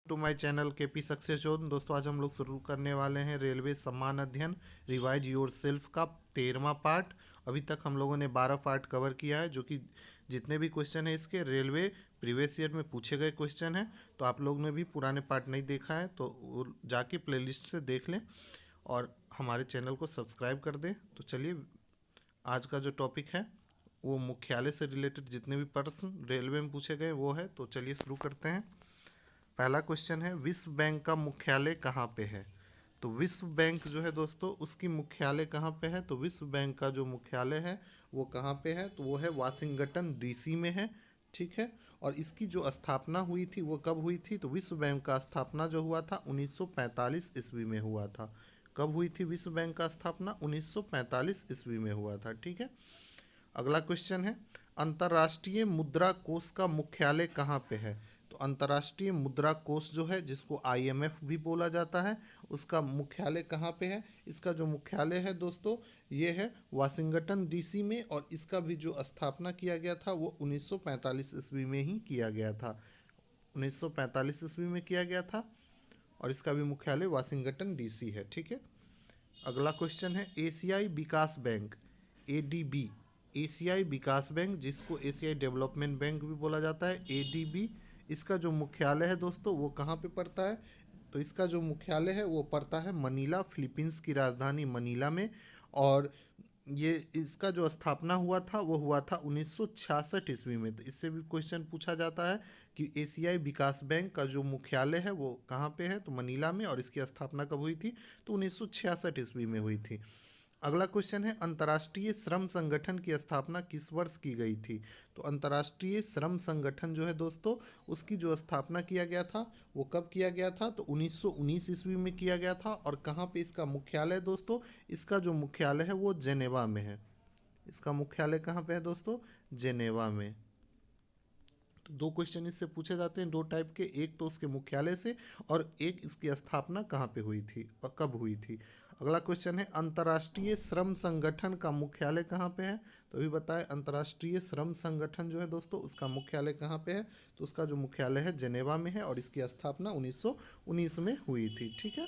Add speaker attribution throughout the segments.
Speaker 1: To my channel के P success zone. दोस्तों आज हम लोग शुरू करने वाले हैं रेलवे सम्मान अध्ययन रिवाइज योर सेल्फ का 13वां पार्ट। अभी तक हम लोगों ने 12 पार्ट कवर किया है, जो कि जितने भी क्वेश्चन है इसके रेलवे प्रीवियस ईयर में पूछे गए क्वेश्चन हैं। तो आप लोग ने भी पुराने पार्ट नहीं देखा है तो वो जाके प्लेलिस्ट से देख लें और हमारे चैनल को सब्सक्राइब कर दें। तो चलिए आज का जो टॉपिक है वो मुख्यालय से रिलेटेड जितने भी प्रश्न रेलवे में पूछे गए वो है। तो चलिए शुरू करते हैं। पहला क्वेश्चन है, विश्व बैंक का मुख्यालय कहाँ पे है? तो विश्व बैंक जो है दोस्तों उसकी मुख्यालय कहाँ पे है? तो विश्व बैंक का जो मुख्यालय है वो कहाँ पे है? तो वो है वाशिंगटन डीसी में है। ठीक है। और इसकी जो स्थापना हुई थी वो कब हुई थी? तो विश्व बैंक का स्थापना जो हुआ था 1945 ईस्वी में हुआ था। कब हुई थी विश्व बैंक का स्थापना? 1945 ईस्वी में हुआ था। ठीक है। अगला क्वेश्चन है, अंतर्राष्ट्रीय मुद्रा कोष का मुख्यालय कहाँ पे है? तो अंतर्राष्ट्रीय मुद्रा कोष जो है, जिसको आईएमएफ भी बोला जाता है, उसका मुख्यालय कहाँ पे है? इसका जो मुख्यालय है दोस्तों ये है वाशिंगटन डीसी में, और इसका भी जो स्थापना किया गया था वो 1945 ईस्वी में ही किया गया था। 1945 ईस्वी में किया गया था और इसका भी मुख्यालय वाशिंगटन डीसी है। ठीक है। अगला क्वेश्चन है, एशियाई विकास बैंक एडीबी, एशियाई विकास बैंक जिसको एशियाई डेवलपमेंट बैंक भी बोला जाता है, एडीबी, इसका जो मुख्यालय है दोस्तों वो कहाँ पे पड़ता है? तो इसका जो मुख्यालय है वो पड़ता है मनीला, फिलीपींस की राजधानी मनीला में। और ये इसका जो स्थापना हुआ था वो हुआ था 1966 ईस्वी में। तो इससे भी क्वेश्चन पूछा जाता है कि एशियाई विकास बैंक का जो मुख्यालय है वो कहाँ पे है? तो मनीला में। और इसकी स्थापना कब हुई थी? तो 1966 ईस्वी में हुई थी। अगला क्वेश्चन है, अंतर्राष्ट्रीय श्रम संगठन की स्थापना किस वर्ष की गई थी? तो अंतर्राष्ट्रीय श्रम संगठन जो है दोस्तों उसकी जो स्थापना किया गया था वो कब किया गया था? तो 1919 ईस्वी में किया गया था। और कहाँ पे इसका मुख्यालय दोस्तों? इसका जो मुख्यालय है वो जेनेवा में है। इसका मुख्यालय कहाँ पे है दोस्तों? जेनेवा में। तो दो क्वेश्चन इससे पूछे जाते हैं, दो टाइप के, एक तो उसके मुख्यालय से और एक इसकी स्थापना कहाँ पे हुई थी और कब हुई थी। अगला क्वेश्चन है, अंतर्राष्ट्रीय श्रम संगठन का मुख्यालय कहाँ पे है? तो अभी बताएं, अंतर्राष्ट्रीय श्रम संगठन जो है दोस्तों उसका मुख्यालय कहाँ पे है? तो उसका जो मुख्यालय है जेनेवा में है और इसकी स्थापना 1919 में हुई थी। ठीक है।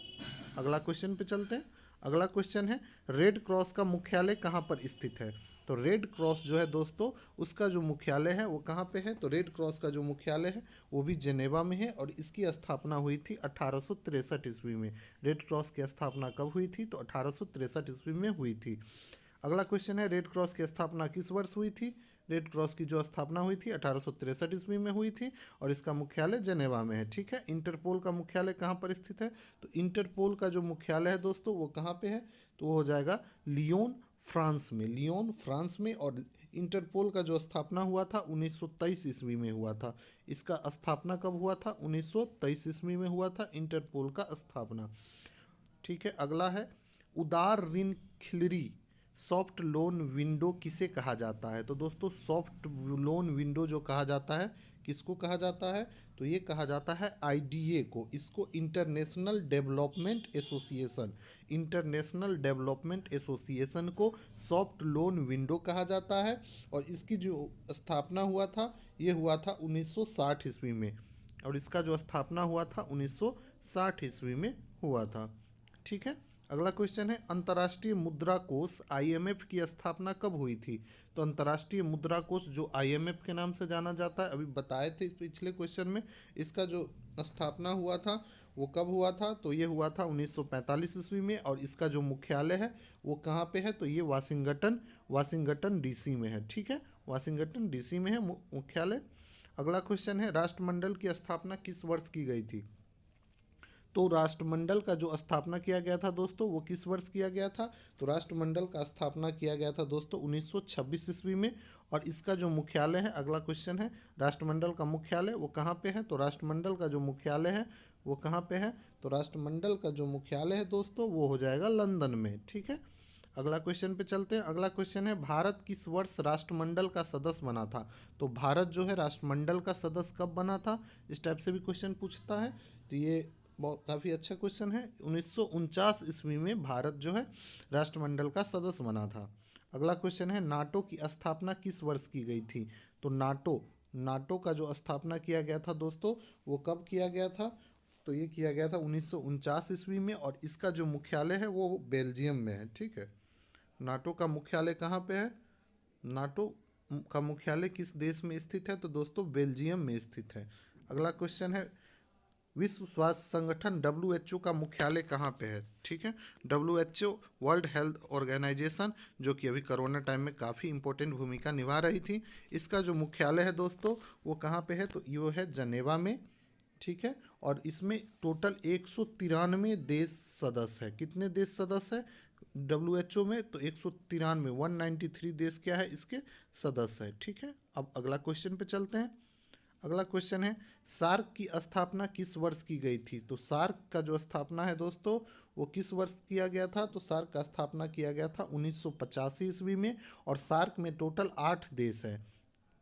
Speaker 1: अगला क्वेश्चन पे चलते हैं। अगला क्वेश्चन है, रेड क्रॉस का मुख्यालय कहाँ पर स्थित है? तो रेड क्रॉस जो है दोस्तों उसका जो मुख्यालय है वो कहाँ पे है? तो रेड क्रॉस का जो मुख्यालय है वो भी जेनेवा में है और इसकी स्थापना हुई थी 1863 ईस्वी में। रेड क्रॉस की स्थापना कब हुई थी? तो 1863 ईस्वी में हुई थी। अगला क्वेश्चन है, रेड क्रॉस की स्थापना किस वर्ष हुई थी? रेड क्रॉस की जो स्थापना हुई थी 1863 ईस्वी में हुई थी और इसका मुख्यालय जेनेवा में है। ठीक है। इंटरपोल का मुख्यालय कहाँ पर स्थित है? तो इंटरपोल का जो मुख्यालय है दोस्तों वो कहाँ पे है? तो वो हो जाएगा लियोन, फ्रांस में। लियोन, फ्रांस में। और इंटरपोल का जो स्थापना हुआ था 1923 ईस्वी में हुआ था। इसका स्थापना कब हुआ था? 1923 ईस्वी में हुआ था इंटरपोल का स्थापना। ठीक है। अगला है, उदार ऋण खिलरी सॉफ्ट लोन विंडो किसे कहा जाता है? तो दोस्तों सॉफ्ट लोन विंडो जो कहा जाता है, किसको कहा जाता है? तो ये कहा जाता है आईडीए को। इसको international development association, international development association को सॉफ्ट लोन विंडो कहा जाता है। और इसकी जो स्थापना हुआ था ये हुआ था 1960 ईस्वी में। और इसका जो स्थापना हुआ था 1960 ईस्वी में हुआ था। ठीक है। अगला क्वेश्चन है, अंतर्राष्ट्रीय मुद्रा कोष आईएमएफ की स्थापना कब हुई थी? तो अंतर्राष्ट्रीय मुद्रा कोष जो आईएमएफ के नाम से जाना जाता है, अभी बताए थे इस पिछले क्वेश्चन में, इसका जो स्थापना हुआ था वो कब हुआ था? तो ये हुआ था 1945 ईस्वी में। और इसका जो मुख्यालय है वो कहाँ पे है? तो ये वाशिंगटन, वाशिंगटन डीसी में है। ठीक है। वाशिंगटन डीसी में है मुख्यालय। अगला क्वेश्चन है, राष्ट्रमंडल की स्थापना किस वर्ष की गई थी? तो राष्ट्रमंडल का जो स्थापना किया गया था दोस्तों वो किस वर्ष किया गया था? तो राष्ट्रमंडल का स्थापना किया गया था दोस्तों 1926 ईस्वी में। और इसका जो मुख्यालय है, अगला क्वेश्चन है, राष्ट्रमंडल का मुख्यालय वो कहाँ पे है? तो राष्ट्रमंडल का जो मुख्यालय है वो कहाँ पे है? तो राष्ट्रमंडल का जो मुख्यालय है दोस्तों वो हो जाएगा लंदन में। ठीक है। अगला क्वेश्चन पे चलते हैं। अगला क्वेश्चन है, भारत किस वर्ष राष्ट्रमंडल का सदस्य बना था? तो भारत जो है राष्ट्रमंडल का सदस्य कब बना था? इस टाइप से भी क्वेश्चन पूछता है। तो ये बहुत काफ़ी अच्छा क्वेश्चन है। 1949 ईस्वी में भारत जो है राष्ट्रमंडल का सदस्य बना था। अगला क्वेश्चन है, नाटो की स्थापना किस वर्ष की गई थी? तो नाटो, नाटो का जो स्थापना किया गया था दोस्तों वो कब किया गया था? तो ये किया गया था 1949 ईस्वी में, और इसका जो मुख्यालय है वो बेल्जियम में है। ठीक है, नाटो का मुख्यालय कहाँ पे है? नाटो का मुख्यालय किस देश में स्थित है? तो दोस्तों बेल्जियम में स्थित है। अगला क्वेश्चन है, विश्व स्वास्थ्य संगठन WHO का मुख्यालय कहाँ पे है? ठीक है, WHO वर्ल्ड हेल्थ ऑर्गेनाइजेशन, जो कि अभी कोरोना टाइम में काफ़ी इंपॉर्टेंट भूमिका निभा रही थी, इसका जो मुख्यालय है दोस्तों वो कहाँ पे है? तो ये है जनेवा में। ठीक है, और इसमें टोटल 193 देश सदस्य है। कितने देश सदस्य है WHO में? तो 193, 193 देश क्या है इसके सदस्य है। ठीक है, अब अगला क्वेश्चन पे चलते हैं। अगला क्वेश्चन है, सार्क की स्थापना किस वर्ष की गई थी? तो सार्क का जो स्थापना है दोस्तों वो किस वर्ष किया गया था? तो सार्क का स्थापना किया गया था 1985 ईस्वी में, और सार्क में टोटल 8 देश है।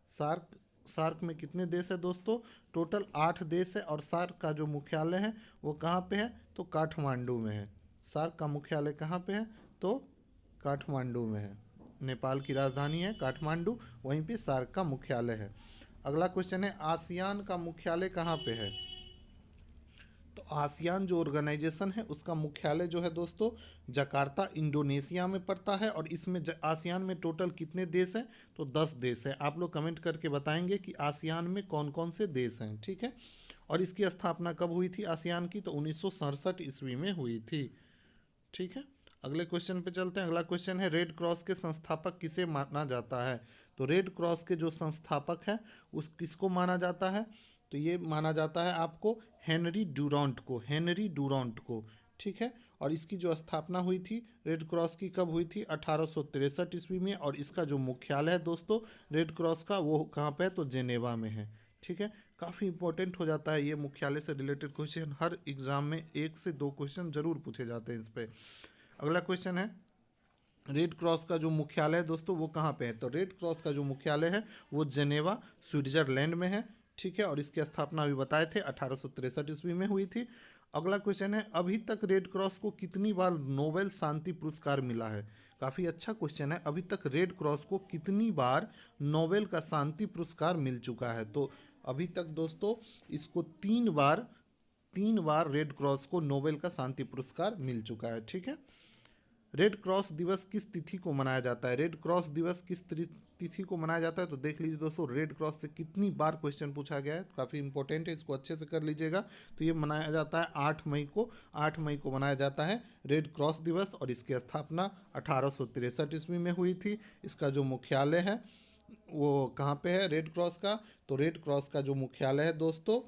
Speaker 1: सार्क में कितने देश है दोस्तों? टोटल 8 देश है, और सार्क का जो मुख्यालय है वो कहाँ पे है? तो काठमांडू में है। सार्क का मुख्यालय कहाँ पे है? तो काठमांडू में है। नेपाल की राजधानी है काठमांडू, वहीं पे सार्क का मुख्यालय है। अगला क्वेश्चन है, आसियान का मुख्यालय कहाँ पे है? तो आसियान जो ऑर्गेनाइजेशन है उसका मुख्यालय जो है दोस्तों जकार्ता इंडोनेशिया में पड़ता है, और इसमें आसियान में टोटल कितने देश हैं? तो 10 देश हैं। आप लोग कमेंट करके बताएंगे कि आसियान में कौन कौन से देश हैं। ठीक है, और इसकी स्थापना कब हुई थी आसियान की? तो 1967 ईस्वी में हुई थी। ठीक है, अगले क्वेश्चन पे चलते हैं। अगला क्वेश्चन है, रेड क्रॉस के संस्थापक किसे माना जाता है? तो रेड क्रॉस के जो संस्थापक है उस किसको माना जाता है? तो ये माना जाता है आपको हेनरी डुरांट को, हेनरी डुरांट को। ठीक है, और इसकी जो स्थापना हुई थी रेड क्रॉस की कब हुई थी? 1863 ईस्वी में, और इसका जो मुख्यालय है दोस्तों रेड क्रॉस का वो कहाँ पे है? तो जेनेवा में है। ठीक है, काफ़ी इंपॉर्टेंट हो जाता है ये मुख्यालय से रिलेटेड क्वेश्चन, हर एग्जाम में 1 से 2 क्वेश्चन जरूर पूछे जाते हैं इस पर। अगला क्वेश्चन है, रेड क्रॉस का जो मुख्यालय है दोस्तों वो कहाँ पे है? तो रेड क्रॉस का जो मुख्यालय है वो जेनेवा स्विट्जरलैंड में है। ठीक है, और इसकी स्थापना अभी बताए थे 1863 ईस्वी में हुई थी। अगला क्वेश्चन है, अभी तक रेड क्रॉस को कितनी बार नोबेल शांति पुरस्कार मिला है? काफ़ी अच्छा क्वेश्चन है। अभी तक रेड क्रॉस को कितनी बार नोबेल का शांति पुरस्कार मिल चुका है? तो अभी तक दोस्तों इसको 3 बार रेड क्रॉस को नोबेल का शांति पुरस्कार मिल चुका है। ठीक है, रेड क्रॉस दिवस किस तिथि को मनाया जाता है? रेड क्रॉस दिवस किस तिथि को मनाया जाता है? तो देख लीजिए दोस्तों, रेड क्रॉस से कितनी बार क्वेश्चन पूछा गया है, काफ़ी इंपॉर्टेंट है, इसको अच्छे से कर लीजिएगा। तो ये मनाया जाता है 8 मई को, 8 मई को मनाया जाता है रेड क्रॉस दिवस, और इसकी स्थापना 1863 ईस्वी में हुई थी। इसका जो मुख्यालय है वो कहाँ पे है रेड क्रॉस का? तो रेड क्रॉस का जो मुख्यालय है दोस्तों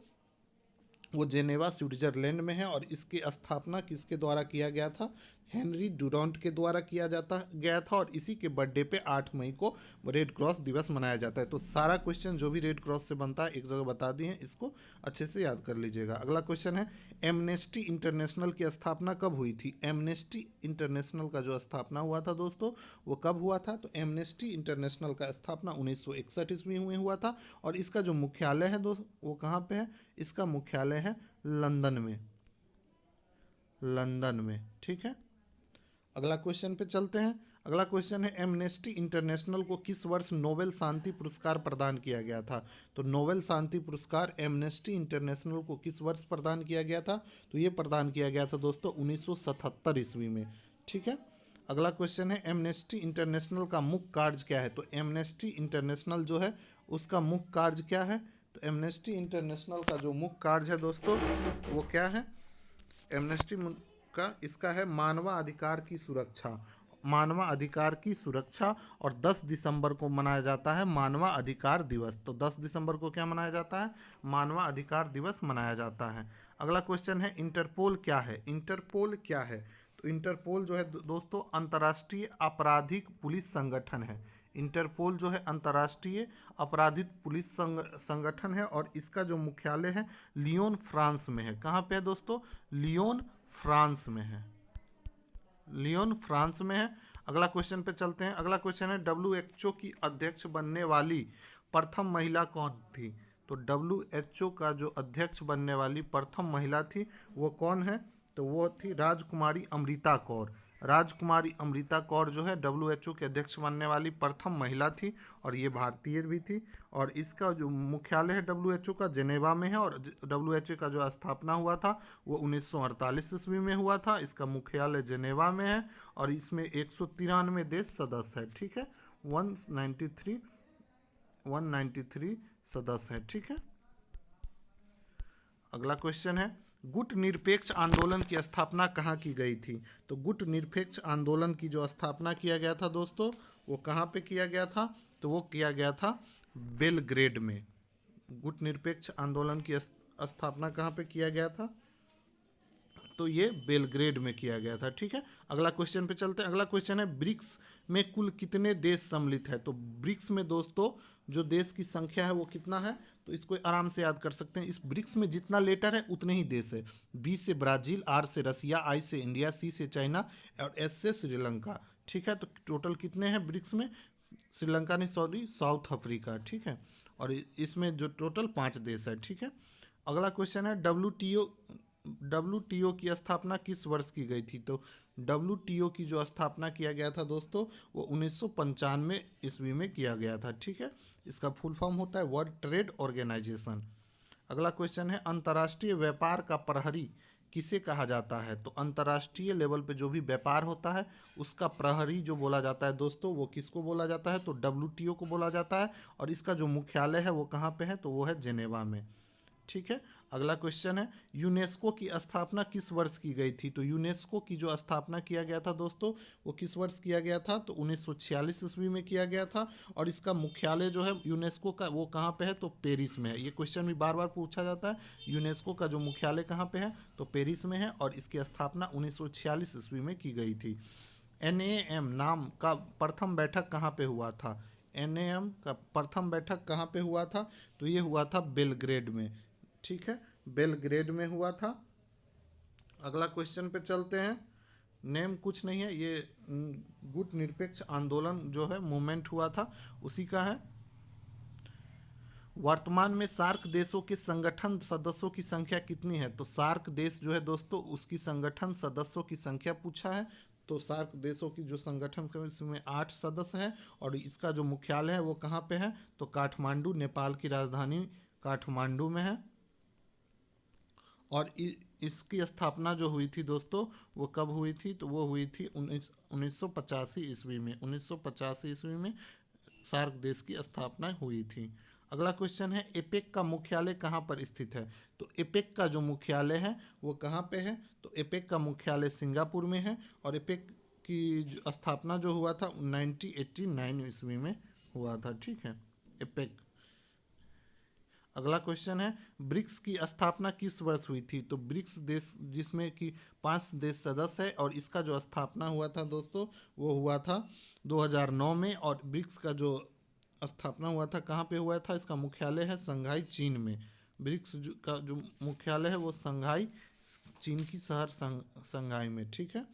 Speaker 1: वो जेनेवा स्विट्जरलैंड में है, और इसकी स्थापना किसके द्वारा किया गया था? हेनरी डुरांट के द्वारा किया जाता गया था, और इसी के बर्थडे पे 8 मई को रेड क्रॉस दिवस मनाया जाता है। तो सारा क्वेश्चन जो भी रेड क्रॉस से बनता है एक जगह बता दिए हैं, इसको अच्छे से याद कर लीजिएगा। अगला क्वेश्चन है, एमनेस्टी इंटरनेशनल की स्थापना कब हुई थी? एमनेस्टी इंटरनेशनल का जो स्थापना हुआ था दोस्तों वो कब हुआ था? तो एमनेस्टी इंटरनेशनल का स्थापना 1961 ईस्वी में हुआ था, और इसका जो मुख्यालय है दोस्त वो कहाँ पे है? इसका मुख्यालय है लंदन में, लंदन में। ठीक है, अगला क्वेश्चन पे चलते हैं। अगला क्वेश्चन है, एमनेस्टी इंटरनेशनल को किस वर्ष नोबेल शांति पुरस्कार प्रदान किया गया था? तो नोबेल शांति पुरस्कार एमनेस्टी इंटरनेशनल को किस वर्ष प्रदान किया गया था? तो ये प्रदान किया गया था दोस्तों 1977 ईस्वी में। ठीक है, अगला क्वेश्चन है, एमनेस्टी इंटरनेशनल का मुख्य कार्य क्या है? तो एमनेस्टी इंटरनेशनल जो है उसका मुख्य कार्य क्या है? तो एमनेस्टी इंटरनेशनल का जो मुख्य कार्य है दोस्तों वो क्या है? एमनेस्टी का इसका है मानवाधिकार की सुरक्षा, मानवाधिकार की सुरक्षा, और 10 दिसंबर को मनाया जाता है मानवाधिकार दिवस। तो 10 दिसंबर को क्या मनाया जाता है? मानवाधिकार दिवस मनाया जाता है। अगला क्वेश्चन है, इंटरपोल क्या है? इंटरपोल क्या है? तो इंटरपोल जो है दोस्तों अंतर्राष्ट्रीय आपराधिक पुलिस संगठन है। इंटरपोल जो है अंतर्राष्ट्रीय आपराधिक पुलिस संगठन है, और इसका जो मुख्यालय है लियोन फ्रांस में है। कहाँ पे है दोस्तों? लियोन फ्रांस में है, लियोन फ्रांस में है। अगला क्वेश्चन पे चलते हैं। अगला क्वेश्चन है, WHO की अध्यक्ष बनने वाली प्रथम महिला कौन थी? तो WHO का जो अध्यक्ष बनने वाली प्रथम महिला थी वो कौन है? तो वो थी राजकुमारी अमृता कौर। राजकुमारी अमृता कौर जो है WHO के अध्यक्ष बनने वाली प्रथम महिला थी और ये भारतीय भी थी। और इसका जो मुख्यालय है WHO का जेनेवा में है। और WHO का जो स्थापना हुआ था वो 1948 ईस्वी में हुआ था। इसका मुख्यालय जेनेवा में है और इसमें 193 देश सदस्य है। ठीक है, 193 सदस्य है। ठीक है, अगला क्वेश्चन है गुट निरपेक्ष आंदोलन की स्थापना कहाँ की गई थी। तो गुट निरपेक्ष आंदोलन की जो स्थापना किया गया था दोस्तों, वो कहाँ पे किया गया था, तो वो किया गया था बेलग्रेड में। गुट निरपेक्ष आंदोलन की स्थापना कहाँ पे किया गया था, तो ये बेलग्रेड में किया गया था। ठीक है, अगला क्वेश्चन पे चलते हैं। अगला क्वेश्चन है ब्रिक्स में कुल कितने देश सम्मिलित है। तो ब्रिक्स में दोस्तों जो देश की संख्या है वो कितना है, तो इसको आराम से याद कर सकते हैं। इस ब्रिक्स में जितना लेटर है उतने ही देश है। बी से ब्राज़ील, आर से रसिया, आई से इंडिया, सी से चाइना और एस से श्रीलंका। ठीक है, तो टोटल कितने हैं ब्रिक्स में, श्रीलंका नहीं सॉरी साउथ अफ्रीका। ठीक है, और इसमें जो टोटल 5 देश है। ठीक है, अगला क्वेश्चन है WTO की स्थापना किस वर्ष की गई थी। तो WTO की जो स्थापना किया गया था दोस्तों वो 1995 ईस्वी में किया गया था। ठीक है, इसका फुल फॉर्म होता है वर्ल्ड ट्रेड ऑर्गेनाइजेशन। अगला क्वेश्चन है अंतर्राष्ट्रीय व्यापार का प्रहरी किसे कहा जाता है। तो अंतर्राष्ट्रीय लेवल पे जो भी व्यापार होता है उसका प्रहरी जो बोला जाता है दोस्तों, वो किसको बोला जाता है, तो WTO को बोला जाता है। और इसका जो मुख्यालय है वो कहाँ पे है, तो वो है जेनेवा में। ठीक है, अगला क्वेश्चन है यूनेस्को की स्थापना किस वर्ष की गई थी। तो यूनेस्को की जो स्थापना किया गया था दोस्तों वो किस वर्ष किया गया था, तो 1946 ईस्वी में किया गया था। और इसका मुख्यालय जो है यूनेस्को का वो कहाँ पे है, तो पेरिस में है। ये क्वेश्चन भी बार बार पूछा जाता है, यूनेस्को का जो मुख्यालय कहाँ पे है, तो पेरिस में है। और इसकी स्थापना 1946 ईस्वी में की गई थी। NAM नाम का प्रथम बैठक कहाँ पे हुआ था। NAM का प्रथम बैठक कहाँ पे हुआ था, तो ये हुआ था बेलग्रेड में। ठीक है, बेलग्रेड में हुआ था। अगला क्वेश्चन पे चलते हैं। नेम कुछ नहीं है, ये गुट निरपेक्ष आंदोलन जो है मूवमेंट हुआ था उसी का है। वर्तमान में सार्क देशों के संगठन सदस्यों की संख्या कितनी है। तो सार्क देश जो है दोस्तों उसकी संगठन सदस्यों की संख्या पूछा है। तो सार्क देशों की जो संगठन है इसमें 8 सदस्य हैं। और इसका जो मुख्यालय है वो कहाँ पे है, तो काठमांडू, नेपाल की राजधानी काठमांडू में है। और इसकी स्थापना जो हुई थी दोस्तों वो कब हुई थी, तो वो हुई थी 1985 ईस्वी में। 1985 ईस्वी में सार्क देश की स्थापना हुई थी। अगला क्वेश्चन है एपेक का मुख्यालय कहाँ पर स्थित है। तो एपेक का जो मुख्यालय है वो कहाँ पे है, तो एपेक का मुख्यालय सिंगापुर में है। और एपेक की स्थापना जो हुआ था 1989 ईस्वी में हुआ था। ठीक है, एपेक। अगला क्वेश्चन है ब्रिक्स की स्थापना किस वर्ष हुई थी। तो ब्रिक्स देश जिसमें कि 5 देश सदस्य है और इसका जो स्थापना हुआ था दोस्तों वो हुआ था 2009 में। और ब्रिक्स का जो स्थापना हुआ था कहाँ पे हुआ था, इसका मुख्यालय है शंघाई चीन में। ब्रिक्स का जो मुख्यालय है वो शंघाई चीन की शहर शंघाई में। ठीक है,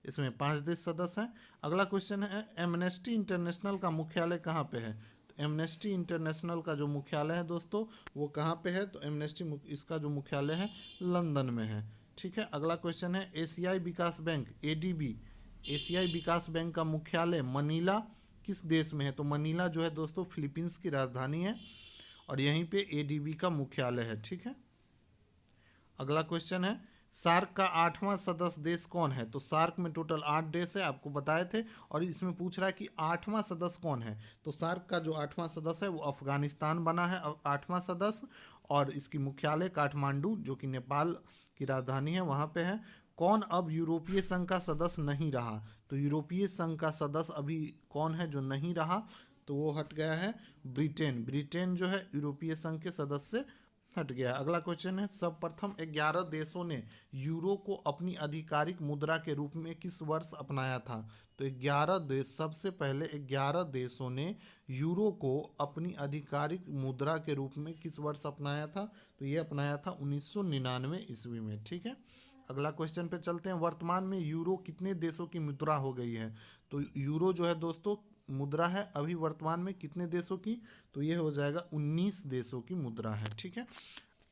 Speaker 1: इसमें 5 देश सदस्य हैं। अगला क्वेश्चन है एमनेस्टी इंटरनेशनल का मुख्यालय कहाँ पे है। एमनेस्टी इंटरनेशनल का जो मुख्यालय है दोस्तों वो कहाँ पे है, तो एमनेस्टी इसका जो मुख्यालय है लंदन में है। ठीक है, अगला क्वेश्चन है एशियाई विकास बैंक ADB, एशियाई विकास बैंक का मुख्यालय मनीला किस देश में है। तो मनीला जो है दोस्तों फिलीपींस की राजधानी है और यहीं पे ADB का मुख्यालय है। ठीक है, अगला क्वेश्चन है सार्क का 8वां सदस्य देश कौन है। तो सार्क में टोटल 8 देश है, आपको बताए थे। और इसमें पूछ रहा है कि 8वां सदस्य कौन है। तो सार्क का जो 8वां सदस्य है वो अफगानिस्तान बना है 8वां सदस्य। और इसकी मुख्यालय काठमांडू जो कि नेपाल की राजधानी है वहाँ पे है। कौन अब यूरोपीय संघ का सदस्य नहीं रहा। तो यूरोपीय संघ का सदस्य अभी कौन है जो नहीं रहा, तो वो हट गया है ब्रिटेन। ब्रिटेन जो है यूरोपीय संघ के सदस्य से हट गया। अगला क्वेश्चन है सर्वप्रथम 11 देशों ने यूरो को अपनी आधिकारिक मुद्रा के रूप में किस वर्ष अपनाया था। तो 11 देश, सबसे पहले 11 देशों ने यूरो को अपनी आधिकारिक मुद्रा के रूप में किस वर्ष अपनाया था, तो ये अपनाया था 1999 ईस्वी में। ठीक है, अगला क्वेश्चन पे चलते हैं वर्तमान में यूरो कितने देशों की मुद्रा हो गई है। तो यूरो जो है दोस्तों मुद्रा है अभी वर्तमान में कितने देशों की, तो ये हो जाएगा 19 देशों की मुद्रा है। ठीक है,